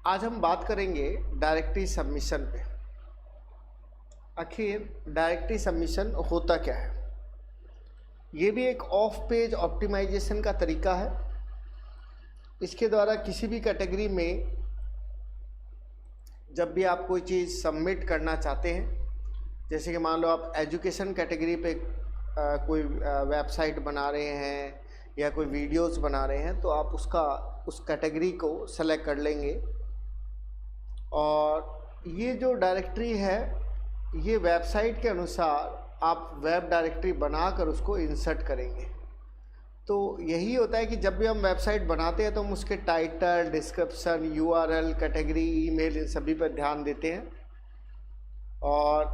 आज हम बात करेंगे डायरेक्टरी सबमिशन पे। आखिर डायरेक्टरी सबमिशन होता क्या है? ये भी एक ऑफ पेज ऑप्टिमाइजेशन का तरीका है। इसके द्वारा किसी भी कैटेगरी में जब भी आप कोई चीज़ सबमिट करना चाहते हैं, जैसे कि मान लो आप एजुकेशन कैटेगरी पे कोई वेबसाइट बना रहे हैं या कोई वीडियोस बना रहे हैं, तो आप उस कैटेगरी को सेलेक्ट कर लेंगे और ये जो डायरेक्टरी है ये वेबसाइट के अनुसार आप वेब डायरेक्टरी बनाकर उसको इंसर्ट करेंगे। तो यही होता है कि जब भी हम वेबसाइट बनाते हैं तो हम उसके title, description, URL, category, email, इन सभी पर ध्यान देते हैं। और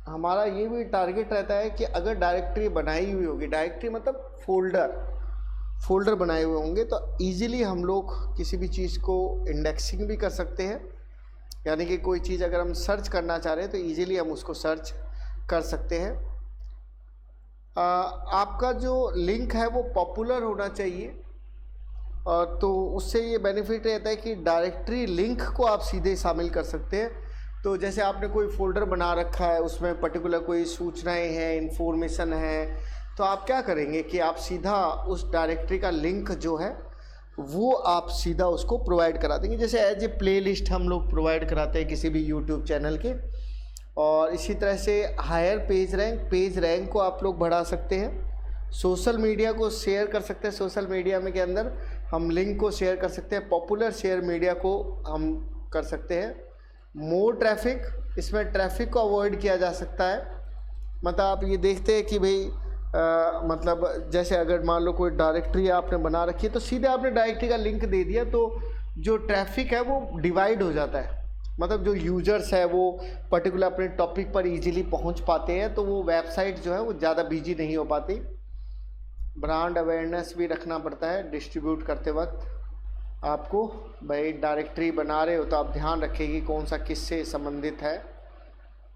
हमारा ये भी टारगेट रहता है कि अगर डायरेक्टरी बनाई हुई होगी, डायरेक्टरी मतलब फोल्डर बनाए हुए होंगे, तो ईज़िली हम लोग किसी भी चीज़ को इंडेक्सिंग भी कर सकते हैं। यानी कि कोई चीज़ अगर हम सर्च करना चाह रहे हैं तो ईज़िली हम उसको सर्च कर सकते हैं। आपका जो लिंक है वो पॉपुलर होना चाहिए, तो उससे ये बेनिफिट रहता है कि डायरेक्टरी लिंक को आप सीधे शामिल कर सकते हैं। तो जैसे आपने कोई फोल्डर बना रखा है, उसमें पर्टिकुलर कोई सूचनाएं हैं, इन्फॉर्मेशन है, तो आप क्या करेंगे कि आप सीधा उस डायरेक्टरी का लिंक जो है वो आप सीधा उसको प्रोवाइड करा देंगे। जैसे एज ए प्लेलिस्ट हम लोग प्रोवाइड कराते हैं किसी भी यूट्यूब चैनल के। और इसी तरह से हायर पेज रैंक को आप लोग बढ़ा सकते हैं। सोशल मीडिया को शेयर कर सकते हैं, सोशल मीडिया में के अंदर हम लिंक को शेयर कर सकते हैं। पॉपुलर शेयर मीडिया को हम कर सकते हैं। मोर ट्रैफिक, इसमें ट्रैफिक को अवॉइड किया जा सकता है। मतलब आप ये देखते हैं कि भाई मतलब जैसे अगर मान लो कोई डायरेक्टरी आपने बना रखी है तो सीधे आपने डायरेक्टरी का लिंक दे दिया तो जो ट्रैफिक है वो डिवाइड हो जाता है। मतलब जो यूजर्स है वो पर्टिकुलर अपने टॉपिक पर इजीली पहुंच पाते हैं, तो वो वेबसाइट जो है वो ज़्यादा बिजी नहीं हो पाती। ब्रांड अवेयरनेस भी रखना पड़ता है डिस्ट्रीब्यूट करते वक्त। आपको भाई डायरेक्टरी बना रहे हो तो आप ध्यान रखें कि कौन सा किससे संबंधित है।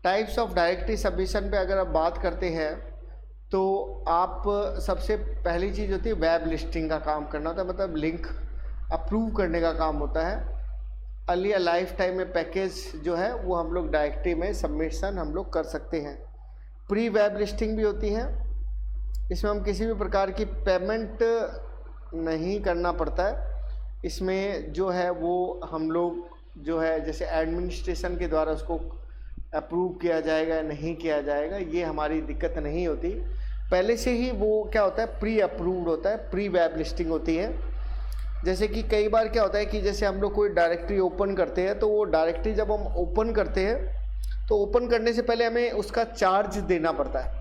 टाइप्स ऑफ डायरेक्टरी सबमिशन पे अगर आप बात करते हैं तो आप सबसे पहली चीज़ होती है वेब लिस्टिंग का काम करना होता है, मतलब लिंक अप्रूव करने का काम होता है। अर्ली लाइफ टाइम में पैकेज जो है वो हम लोग डायरेक्टरी में सबमिशन हम लोग कर सकते हैं। प्री वेब लिस्टिंग भी होती है, इसमें हम किसी भी प्रकार की पेमेंट नहीं करना पड़ता है। इसमें जो है वो हम लोग जो है जैसे एडमिनिस्ट्रेशन के द्वारा उसको अप्रूव किया जाएगा या नहीं किया जाएगा, ये हमारी दिक्कत नहीं होती। पहले से ही वो क्या होता है, प्री अप्रूव्ड होता है, प्री वेब लिस्टिंग होती है। जैसे कि कई बार क्या होता है कि जैसे हम लोग कोई डायरेक्टरी ओपन करते हैं तो वो डायरेक्टरी जब हम ओपन करते हैं तो ओपन करने से पहले हमें उसका चार्ज देना पड़ता है।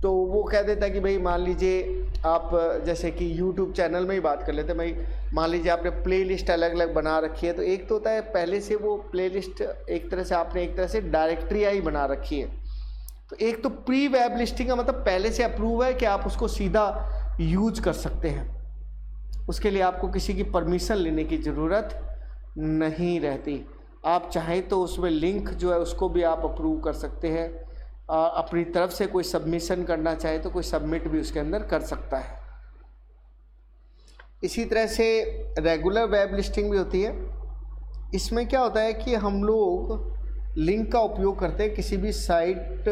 तो वो कह देता है कि भाई मान लीजिए आप जैसे कि यूट्यूब चैनल में ही बात कर लेते हैं, भाई मान लीजिए आपने प्लेलिस्ट अलग अलग बना रखी है, तो एक तो होता है पहले से वो प्लेलिस्ट एक तरह से आपने एक तरह से डायरेक्टरी ही बना रखी है। तो एक तो प्री वेब लिस्टिंग का मतलब पहले से अप्रूव है कि आप उसको सीधा यूज कर सकते हैं। उसके लिए आपको किसी की परमिशन लेने की ज़रूरत नहीं रहती। आप चाहें तो उसमें लिंक जो है उसको भी आप अप्रूव कर सकते हैं। अपनी तरफ से कोई सबमिशन करना चाहे तो कोई सबमिट भी उसके अंदर कर सकता है। इसी तरह से रेगुलर वेब लिस्टिंग भी होती है। इसमें क्या होता है कि हम लोग लिंक का उपयोग करते हैं किसी भी साइट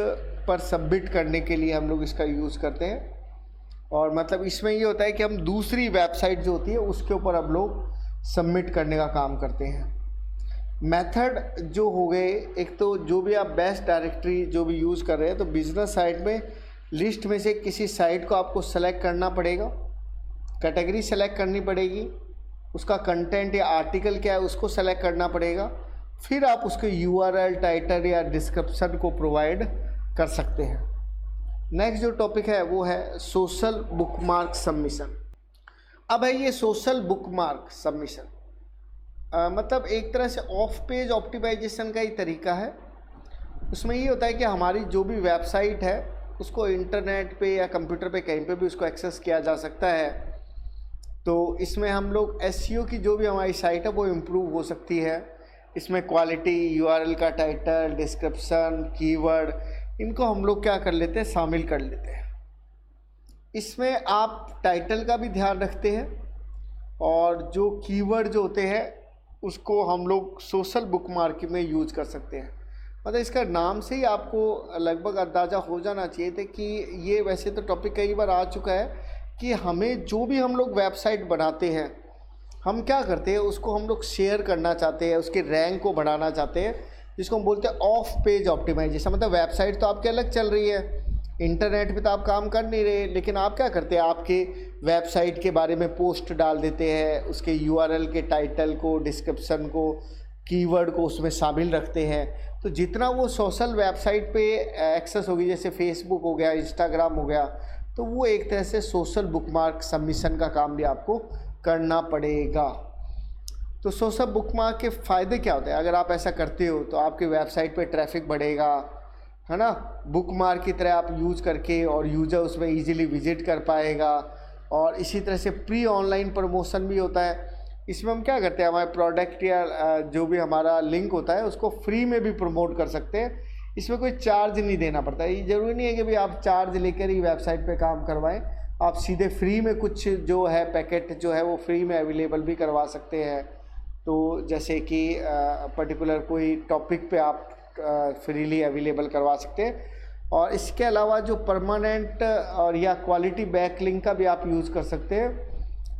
पर सबमिट करने के लिए, हम लोग इसका यूज़ करते हैं। और मतलब इसमें ये होता है कि हम दूसरी वेबसाइट जो होती है उसके ऊपर हम लोग सबमिट करने का काम करते हैं। मेथड जो हो गए, एक तो जो भी आप बेस्ट डायरेक्टरी जो भी यूज़ कर रहे हैं, तो बिजनेस साइट में लिस्ट में से किसी साइट को आपको सेलेक्ट करना पड़ेगा, कैटेगरी सेलेक्ट करनी पड़ेगी, उसका कंटेंट या आर्टिकल क्या है उसको सेलेक्ट करना पड़ेगा, फिर आप उसके यूआरएल, टाइटल या डिस्क्रिप्शन को प्रोवाइड कर सकते हैं। नेक्स्ट जो टॉपिक है वो है सोशल बुकमार्क सबमिशन। अब है ये सोशल बुकमार्क सबमिशन, मतलब एक तरह से ऑफ पेज ऑप्टिमाइजेशन का ही तरीका है। उसमें ये होता है कि हमारी जो भी वेबसाइट है उसको इंटरनेट पे या कंप्यूटर पे कहीं पे भी उसको एक्सेस किया जा सकता है। तो इसमें हम लोग एसईओ की जो भी हमारी साइट है वो इम्प्रूव हो सकती है। इसमें क्वालिटी, यूआरएल का टाइटल, डिस्क्रिप्शन, कीवर्ड, इनको हम लोग क्या कर लेते हैं, शामिल कर लेते हैं। इसमें आप टाइटल का भी ध्यान रखते हैं और जो कीवर्ड जो होते हैं उसको हम लोग सोशल बुकमार्क में यूज कर सकते हैं। मतलब इसका नाम से ही आपको लगभग अंदाज़ा हो जाना चाहिए था कि ये वैसे तो टॉपिक कई बार आ चुका है कि हमें जो भी हम लोग वेबसाइट बनाते हैं, हम क्या करते हैं उसको हम लोग शेयर करना चाहते हैं, उसके रैंक को बढ़ाना चाहते हैं, जिसको हम बोलते हैं ऑफ पेज ऑप्टिमाइजेशन। मतलब वेबसाइट तो आपके अलग चल रही है, इंटरनेट पे तो आप काम कर नहीं रहे, लेकिन आप क्या करते हैं, आपके वेबसाइट के बारे में पोस्ट डाल देते हैं, उसके यूआरएल के टाइटल को, डिस्क्रिप्शन को, कीवर्ड को उसमें शामिल रखते हैं। तो जितना वो सोशल वेबसाइट पे एक्सेस होगी, जैसे फेसबुक हो गया, इंस्टाग्राम हो गया, तो वो एक तरह से सोशल बुकमार्क सबमिशन का काम भी आपको करना पड़ेगा। तो सोशल बुकमार्क के फ़ायदे क्या होते हैं? अगर आप ऐसा करते हो तो आपके वेबसाइट पे ट्रैफिक बढ़ेगा, है ना, बुकमार्क की तरह आप यूज़ करके, और यूज़र उसमें इजीली विजिट कर पाएगा। और इसी तरह से प्री ऑनलाइन प्रमोशन भी होता है। इसमें हम क्या करते हैं, हमारे प्रोडक्ट या जो भी हमारा लिंक होता है उसको फ्री में भी प्रमोट कर सकते हैं। इसमें कोई चार्ज नहीं देना पड़ता है। ये ज़रूरी नहीं है कि भाई आप चार्ज लेकर ही वेबसाइट पे काम करवाएं, आप सीधे फ्री में कुछ जो है पैकेट जो है वो फ्री में अवेलेबल भी करवा सकते हैं। तो जैसे कि पर्टिकुलर कोई टॉपिक पे आप फ्रीली अवेलेबल करवा सकते हैं। और इसके अलावा जो परमानेंट और या क्वालिटी बैकलिंक का भी आप यूज़ कर सकते हैं।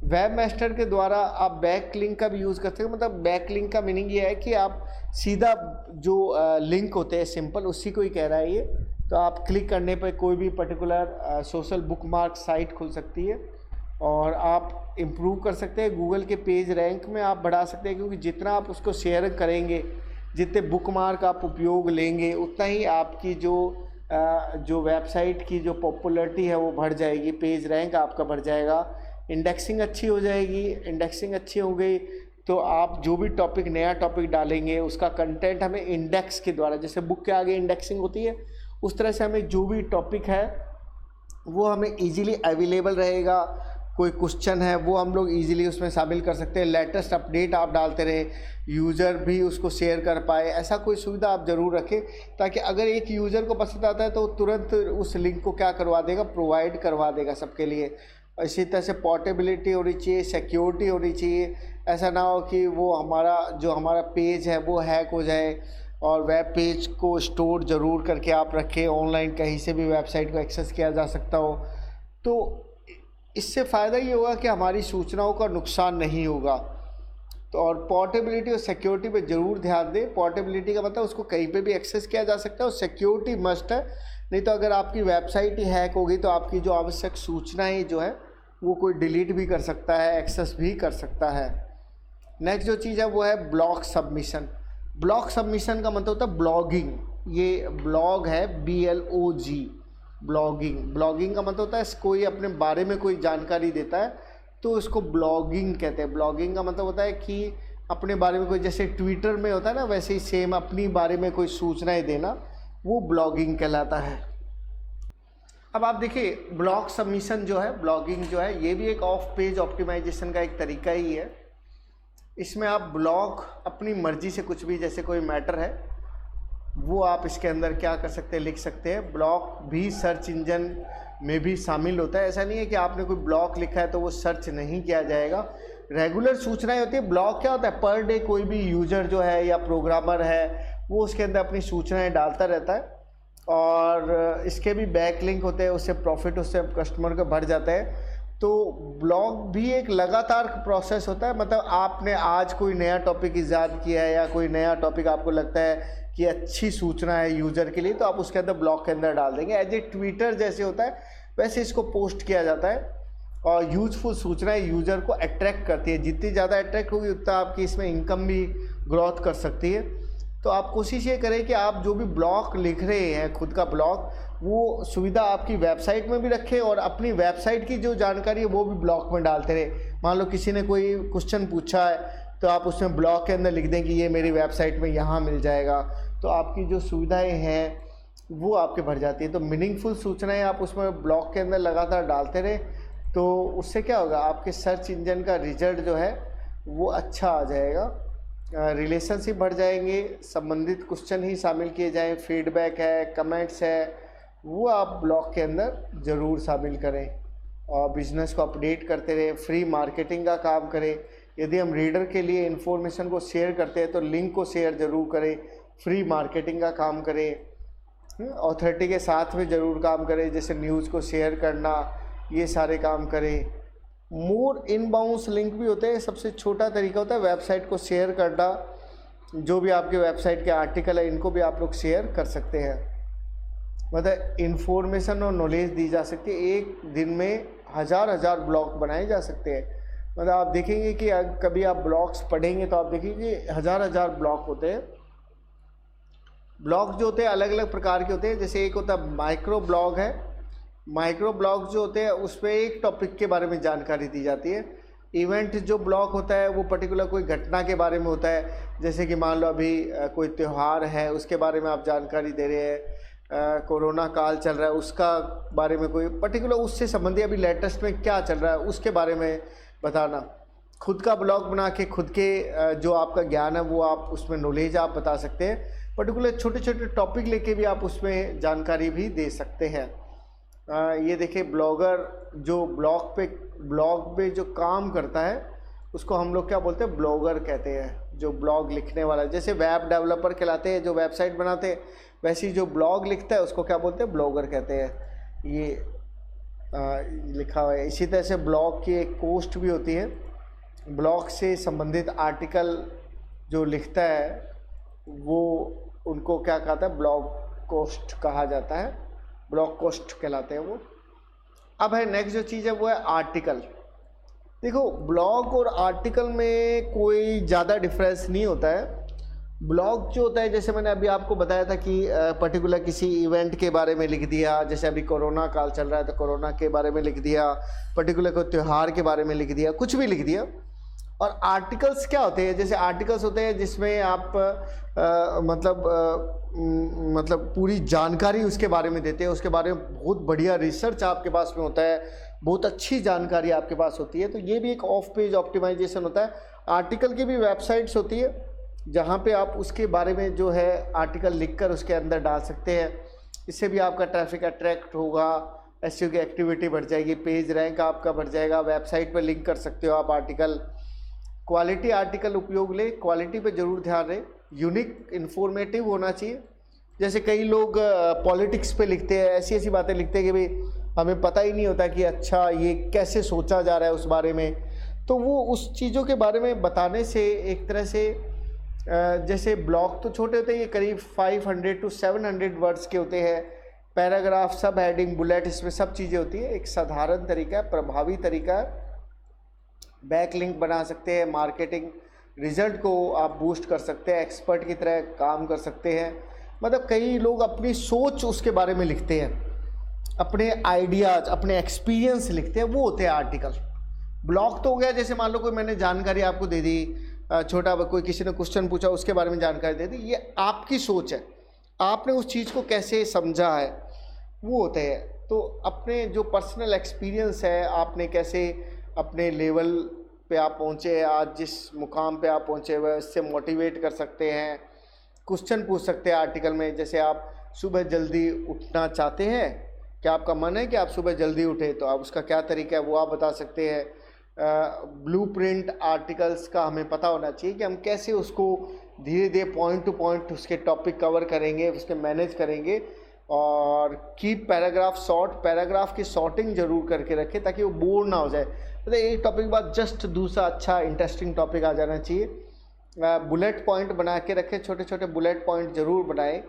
वेबमास्टर के द्वारा आप बैकलिंक का भी यूज़ कर सकते हैं। मतलब बैकलिंक का मीनिंग ये है कि आप सीधा जो लिंक होते हैं सिंपल, उसी को ही कह रहा है ये। तो आप क्लिक करने पर कोई भी पर्टिकुलर सोशल बुकमार्क साइट खुल सकती है और आप इम्प्रूव कर सकते हैं। गूगल के पेज रैंक में आप बढ़ा सकते हैं, क्योंकि जितना आप उसको शेयर करेंगे, जितने बुकमार्क आप उपयोग लेंगे, उतना ही आपकी जो वेबसाइट की जो पॉपुलैरिटी है वो बढ़ जाएगी, पेज रैंक आपका बढ़ जाएगा, इंडेक्सिंग अच्छी हो जाएगी। इंडेक्सिंग अच्छी हो गई तो आप जो भी टॉपिक, नया टॉपिक डालेंगे, उसका कंटेंट हमें इंडेक्स के द्वारा, जैसे बुक के आगे इंडेक्सिंग होती है, उस तरह से हमें जो भी टॉपिक है वो हमें इजीली अवेलेबल रहेगा। कोई क्वेश्चन है वो हम लोग इजीली उसमें शामिल कर सकते हैं। लेटेस्ट अपडेट आप डालते रहे, यूज़र भी उसको शेयर कर पाए, ऐसा कोई सुविधा आप ज़रूर रखें, ताकि अगर एक यूज़र को पसंद आता है तो तुरंत उस लिंक को क्या करवा देगा, प्रोवाइड करवा देगा सबके लिए। इसी तरह से पोर्टेबिलिटी होनी चाहिए, सिक्योरिटी होनी चाहिए। ऐसा ना हो कि वो हमारा पेज है वो हैक हो जाए। और वेब पेज को स्टोर ज़रूर करके आप रखें, ऑनलाइन कहीं से भी वेबसाइट को एक्सेस किया जा सकता हो। तो इससे फ़ायदा ये होगा कि हमारी सूचनाओं का नुकसान नहीं होगा। तो और पोर्टेबिलिटी और सिक्योरिटी पे ज़रूर ध्यान दें। पोर्टेबिलिटी का मतलब उसको कहीं पे भी एक्सेस किया जा सकता है, और सिक्योरिटी मस्ट है। नहीं तो अगर आपकी वेबसाइट ही हैक होगी तो आपकी जो आवश्यक सूचनाएं जो है वो कोई डिलीट भी कर सकता है, एक्सेस भी कर सकता है। नेक्स्ट जो चीज़ है वो है ब्लॉग सबमिशन। ब्लॉग सबमिशन का मतलब होता है ब्लॉगिंग। ये ब्लॉग है BLOG, ब्लॉगिंग। ब्लॉगिंग का मतलब होता है कोई अपने बारे में कोई जानकारी देता है तो इसको ब्लॉगिंग कहते हैं। ब्लॉगिंग का मतलब होता है कि अपने बारे में कोई, जैसे ट्विटर में होता है ना, वैसे ही सेम अपनी बारे में कोई सूचनाएं देना, वो ब्लॉगिंग कहलाता है। अब आप देखिए, ब्लॉग सबमिशन जो है, ब्लॉगिंग जो है, ये भी एक ऑफ पेज ऑप्टिमाइजेशन का एक तरीका ही है। इसमें आप ब्लॉग अपनी मर्जी से कुछ भी, जैसे कोई मैटर है वो आप इसके अंदर क्या कर सकते हैं, लिख सकते हैं। ब्लॉग भी सर्च इंजन में भी शामिल होता है। ऐसा नहीं है कि आपने कोई ब्लॉग लिखा है तो वो सर्च नहीं किया जाएगा। रेगुलर सूचनाएं होती है। ब्लॉग क्या होता है, पर डे कोई भी यूज़र जो है या प्रोग्रामर है वो उसके अंदर अपनी सूचनाएं डालता रहता है, और इसके भी बैक लिंक होते हैं, उससे प्रॉफिट उससे कस्टमर का बढ़ जाता है। तो ब्लॉग भी एक लगातार प्रोसेस होता है। मतलब आपने आज कोई नया टॉपिक ईजाद किया है या कोई नया टॉपिक आपको लगता है कि अच्छी सूचना है यूज़र के लिए, तो आप उसके अंदर ब्लॉग के अंदर डाल देंगे। एज ए ट्विटर जैसे होता है वैसे इसको पोस्ट किया जाता है, और यूजफुल सूचनाएं यूज़र को अट्रैक्ट करती है। जितनी ज़्यादा अट्रैक्ट होगी उतना आपकी इसमें इनकम भी ग्रोथ कर सकती है। तो आप कोशिश ये करें कि आप जो भी ब्लॉग लिख रहे हैं, खुद का ब्लॉग, वो सुविधा आपकी वेबसाइट में भी रखें, और अपनी वेबसाइट की जो जानकारी है वो भी ब्लॉग में डालते रहे। मान लो किसी ने कोई क्वेश्चन पूछा है तो आप उसमें ब्लॉग के अंदर लिख दें कि ये मेरी वेबसाइट में यहाँ मिल जाएगा। तो आपकी जो सुविधाएं हैं वो आपके बढ़ जाती है। तो मीनिंगफुल सूचनाएं आप उसमें ब्लॉग के अंदर लगातार डालते रहे, तो उससे क्या होगा, आपके सर्च इंजन का रिजल्ट जो है वो अच्छा आ जाएगा, रिलेशनशिप बढ़ जाएंगे, संबंधित क्वेश्चन ही शामिल किए जाएं, फीडबैक है, कमेंट्स है, वो आप ब्लॉग के अंदर ज़रूर शामिल करें, और बिजनेस को अपडेट करते रहें, फ्री मार्केटिंग का काम करें। यदि हम रीडर के लिए इन्फॉर्मेशन को शेयर करते हैं तो लिंक को शेयर ज़रूर करें, फ्री मार्केटिंग का काम करें, ऑथोरिटी के साथ में ज़रूर काम करें, जैसे न्यूज़ को शेयर करना, ये सारे काम करें। मोर इनबाउंस लिंक भी होते हैं, सबसे छोटा तरीका होता है वेबसाइट को शेयर करना। जो भी आपके वेबसाइट के आर्टिकल है इनको भी आप लोग शेयर कर सकते हैं। मतलब इन्फॉर्मेशन और नॉलेज दी जा सकती है। एक दिन में हज़ार ब्लॉग बनाए जा सकते हैं। मतलब आप देखेंगे कि कभी आप ब्लॉग्स पढ़ेंगे तो आप देखेंगे हज़ार ब्लॉग होते हैं। ब्लॉग जो होते हैं अलग अलग प्रकार के होते हैं। जैसे एक होता है माइक्रो ब्लॉग है। माइक्रो ब्लॉग जो होते हैं उस पर एक टॉपिक के बारे में जानकारी दी जाती है। इवेंट जो ब्लॉग होता है वो पर्टिकुलर कोई घटना के बारे में होता है। जैसे कि मान लो अभी कोई त्यौहार है उसके बारे में आप जानकारी दे रहे हैं, कोरोना काल चल रहा है उसका बारे में कोई पर्टिकुलर उससे संबंधित अभी लेटेस्ट में क्या चल रहा है उसके बारे में बताना। खुद का ब्लॉग बना के खुद के जो आपका ज्ञान है वो आप उसमें नॉलेज आप बता सकते हैं। पर्टिकुलर छोटे छोटे टॉपिक लेके भी आप उसमें जानकारी भी दे सकते हैं। ये देखिए ब्लॉगर जो ब्लॉग पे जो काम करता है उसको हम लोग क्या बोलते हैं, ब्लॉगर कहते हैं। जो ब्लॉग लिखने वाला, जैसे वेब डेवलपर कहलाते हैं जो वेबसाइट बनाते हैं, वैसे ही जो ब्लॉग लिखता है उसको क्या बोलते हैं, ब्लॉगर कहते हैं। ये लिखा हुआ है। इसी तरह से ब्लॉग की एक पोस्ट भी होती है। ब्लॉग से संबंधित आर्टिकल जो लिखता है वो उनको क्या कहता है, ब्लॉग पोस्ट कहा जाता है, ब्लॉग पोस्ट कहलाते हैं वो। अब है नेक्स्ट जो चीज़ है वो है आर्टिकल। देखो ब्लॉग और आर्टिकल में कोई ज़्यादा डिफरेंस नहीं होता है। ब्लॉग जो होता है जैसे मैंने अभी आपको बताया था कि पर्टिकुलर किसी इवेंट के बारे में लिख दिया, जैसे अभी कोरोना काल चल रहा है तो कोरोना के बारे में लिख दिया, पर्टिकुलर कोई त्यौहार के बारे में लिख दिया, कुछ भी लिख दिया। और आर्टिकल्स क्या होते हैं, जैसे आर्टिकल्स होते हैं जिसमें आप मतलब पूरी जानकारी उसके बारे में देते हैं, उसके बारे में बहुत बढ़िया रिसर्च आपके पास में होता है, बहुत अच्छी जानकारी आपके पास होती है। तो ये भी एक ऑफ पेज ऑप्टिमाइजेशन होता है। आर्टिकल की भी वेबसाइट्स होती है जहाँ पे आप उसके बारे में जो है आर्टिकल लिखकर उसके अंदर डाल सकते हैं। इससे भी आपका ट्रैफिक अट्रैक्ट होगा, एसईओ की एक्टिविटी बढ़ जाएगी, पेज रैंक आपका बढ़ जाएगा, वेबसाइट पर लिंक कर सकते हो आप आर्टिकल। क्वालिटी आर्टिकल उपयोग ले, क्वालिटी पे ज़रूर ध्यान रहे, यूनिक इन्फॉर्मेटिव होना चाहिए। जैसे कई लोग पॉलिटिक्स पे लिखते हैं, ऐसी ऐसी बातें लिखते हैं कि भाई हमें पता ही नहीं होता कि अच्छा ये कैसे सोचा जा रहा है उस बारे में। तो वो उस चीज़ों के बारे में बताने से एक तरह से जैसे ब्लॉग तो छोटे होते हैं, ये करीब 500 to 700 वर्ड्स के होते हैं। पैराग्राफ, सब हेडिंग, बुलेट, इसमें सब चीज़ें होती है। एक साधारण तरीका है, प्रभावी तरीका है। बैक लिंक बना सकते हैं, मार्केटिंग रिजल्ट को आप बूस्ट कर सकते हैं, एक्सपर्ट की तरह काम कर सकते हैं। मतलब कई लोग अपनी सोच उसके बारे में लिखते हैं, अपने आइडियाज़, अपने एक्सपीरियंस लिखते हैं, वो होते हैं आर्टिकल। ब्लॉग तो हो गया जैसे मान लो कोई मैंने जानकारी आपको दे दी, छोटा कोई किसी ने क्वेश्चन पूछा उसके बारे में जानकारी दे दी, ये आपकी सोच है, आपने उस चीज़ को कैसे समझा है, वो होते हैं। तो अपने जो पर्सनल एक्सपीरियंस है, आपने कैसे अपने लेवल पे आप पहुँचे, आज जिस मुकाम पे आप पहुँचे हुए, उससे मोटिवेट कर सकते हैं। क्वेश्चन पूछ सकते हैं आर्टिकल में, जैसे आप सुबह जल्दी उठना चाहते हैं, क्या आपका मन है कि आप सुबह जल्दी उठे, तो आप उसका क्या तरीका है वो आप बता सकते हैं। ब्लूप्रिंट आर्टिकल्स का हमें पता होना चाहिए कि हम कैसे उसको धीरे धीरे पॉइंट टू पॉइंट उसके टॉपिक कवर करेंगे, उसके मैनेज करेंगे। और कीप पैराग्राफ शॉर्ट, पैराग्राफ की शॉर्टिंग जरूर करके रखें ताकि वो बोर ना हो जाए। मतलब एक टॉपिक के बाद जस्ट दूसरा अच्छा इंटरेस्टिंग टॉपिक आ जाना चाहिए। बुलेट पॉइंट बना के रखें, छोटे छोटे बुलेट पॉइंट जरूर बनाएं।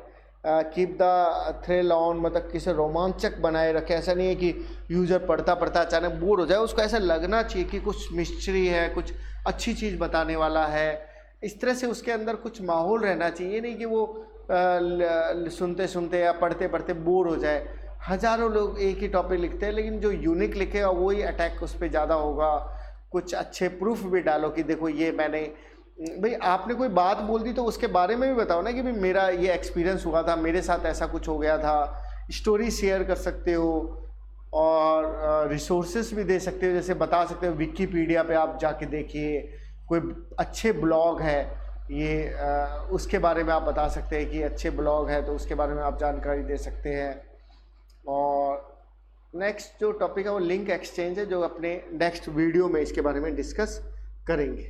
कीप द थ्रिल ऑन, मतलब किसे रोमांचक बनाए रखें। ऐसा नहीं है कि यूज़र पढ़ता पढ़ता अचानक बोर हो जाए, उसको ऐसा लगना चाहिए कि कुछ मिस्ट्री है, कुछ अच्छी चीज़ बताने वाला है। इस तरह से उसके अंदर कुछ माहौल रहना चाहिए, नहीं कि वो सुनते सुनते या पढ़ते पढ़ते बोर हो जाए। हज़ारों लोग एक ही टॉपिक लिखते हैं, लेकिन जो यूनिक लिखेगा वही अटैक उस पर ज़्यादा होगा। कुछ अच्छे प्रूफ भी डालो कि देखो ये मैंने, भाई आपने कोई बात बोल दी तो उसके बारे में भी बताओ ना कि भाई मेरा ये एक्सपीरियंस हुआ था, मेरे साथ ऐसा कुछ हो गया था। स्टोरी शेयर कर सकते हो और रिसोर्सेस भी दे सकते हो, जैसे बता सकते हो विकिपीडिया पे आप जाके देखिए, कोई अच्छे ब्लॉग है ये, उसके बारे में आप बता सकते हैं कि अच्छे ब्लॉग है तो उसके बारे में आप जानकारी दे सकते हैं। और नेक्स्ट जो टॉपिक है वो लिंक एक्सचेंज है, जो अपने नेक्स्ट वीडियो में इसके बारे में डिस्कस करेंगे।